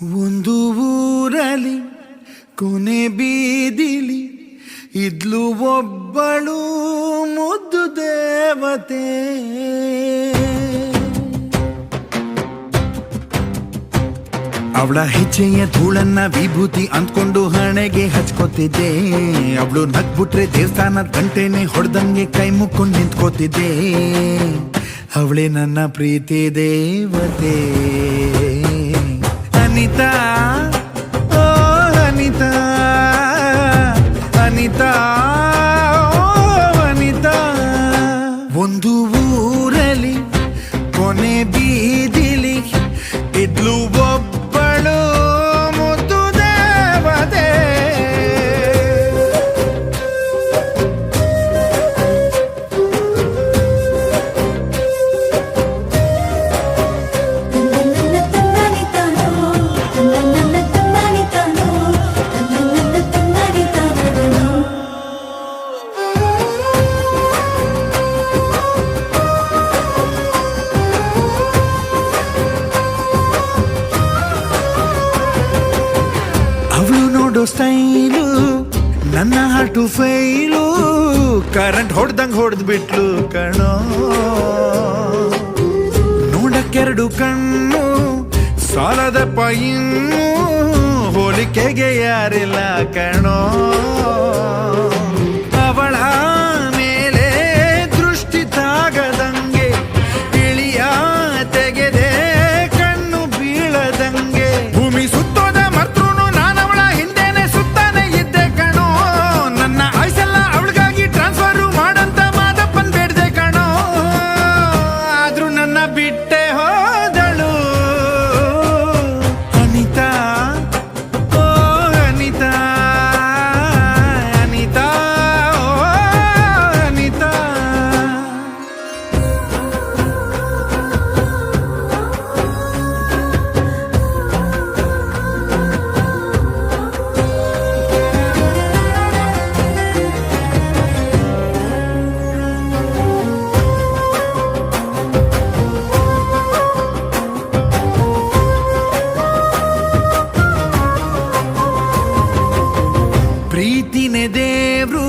ಒಂದು ಊರಲ್ಲಿ ಕೊನೆ ಬೀದಿಲಿ ಇದ್ಲು ಒಬ್ಬಳು ಮುದ್ದು ದೇವತೆ. ಅವಳ ಹೆಜ್ಜೆಯ ಧೂಳನ್ನ ವಿಭೂತಿ ಅಂದ್ಕೊಂಡು ಹಣೆಗೆ ಹಚ್ಕೋತಿದ್ದೆ. ಅವಳು ನಗ್ಬಿಟ್ರೆ ದೇವಸ್ಥಾನದ ಗಂಟೆನೆ ಹೊಡೆದಂಗೆ ಕೈ ಮುಕ್ಕೊಂಡು ನಿಂತ್ಕೋತಿದ್ದೆ. ಅವಳೇ ನನ್ನ ಪ್ರೀತಿ ದೇವತೆ ಅನಿತಾ. ಓ ಅನಿತಾ, ಅನಿತಾ, ಓ ಅನಿತಾ. ಒಂದು ಊರಲ್ಲಿ ಕೊನೆ ಬೀದಿಲಿ ಇದ್ಲು ಒಬ್ಬಳು ಮುದ್ದು ದೇವತೆ. ಅವಳು ನೋಡೋ ಸ್ಟೈಲು ನನ್ನ ಹಾಟು ಫೈಲು. ಕರೆಂಟ್ ಹೊಡೆದಂಗ್ ಹೊಡೆದ್ ಬಿಟ್ಲು ಕಣೋ. ನೋಡಕ್ಕೆರಡು ಕಣ್ಣು ಸಾಲದಪ್ಪ ಇನ್ನು, ಹೋಲಿಕೆಗೆ ಯಾರಿಲ್ಲ ಕಣೋ. ಅವಳ ಮೇಲೆ ದೃಷ್ಟಿ ತಾಗದಂಗೆ ಇಳಿಯ ತೆಗೆದೆ ಕಣ್ಣು ಬೀಳದಂಗೆ. ಭೂಮಿ ಸುತ್ತೋದ ಮರ್ತೃನು ನಾನವಳ ಹಿಂದೆನೆ ಸುತ್ತಾನೆ ಇದ್ದೆ ಕಣೋ. ನನ್ನ ಆಯ್ಸೆಲ್ಲ ಅವಳಿಗಾಗಿ ಟ್ರಾನ್ಸ್ಫರ್ ಮಾಡಂತ ಮಾದಪ್ಪನ್ ಬೇಡ್ದೆ ಕಣೋ. ಆದ್ರೂ ನನ್ನ ಬಿಟ್ಟೆ ಹೋದಳು ಅನಿತಾ. ಓ ಅನಿತಾ, ಅನಿತಾ, ಓ ಅನಿತಾ. ಪ್ರೀತಿನೇ ದೇವ್ರು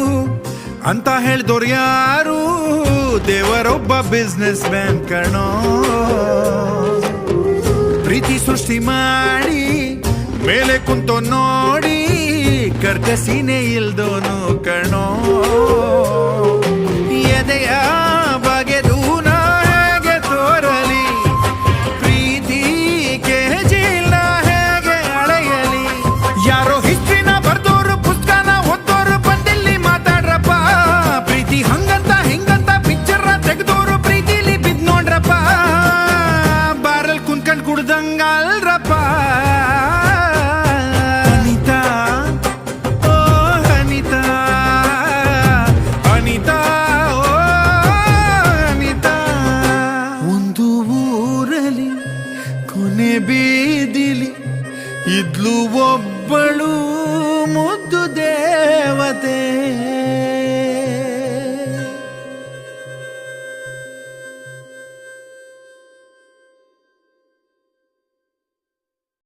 ಅಂತ ಹೇಳ್ದೋರು ಯಾರು? ದೇವರೊಬ್ಬ ಬಿಸ್ನೆಸ್ ಮ್ಯಾನ್ ಕಣೋ. ಪ್ರೀತಿ ಸೃಷ್ಟಿ ಮಾಡಿ ಮೇಲೆ ಕುಂತೋ ನೋಡಿ ಕರ್ಕಸಿನೇ ಇಲ್ದೋನು ಕಣೋ. ಎದೆಯ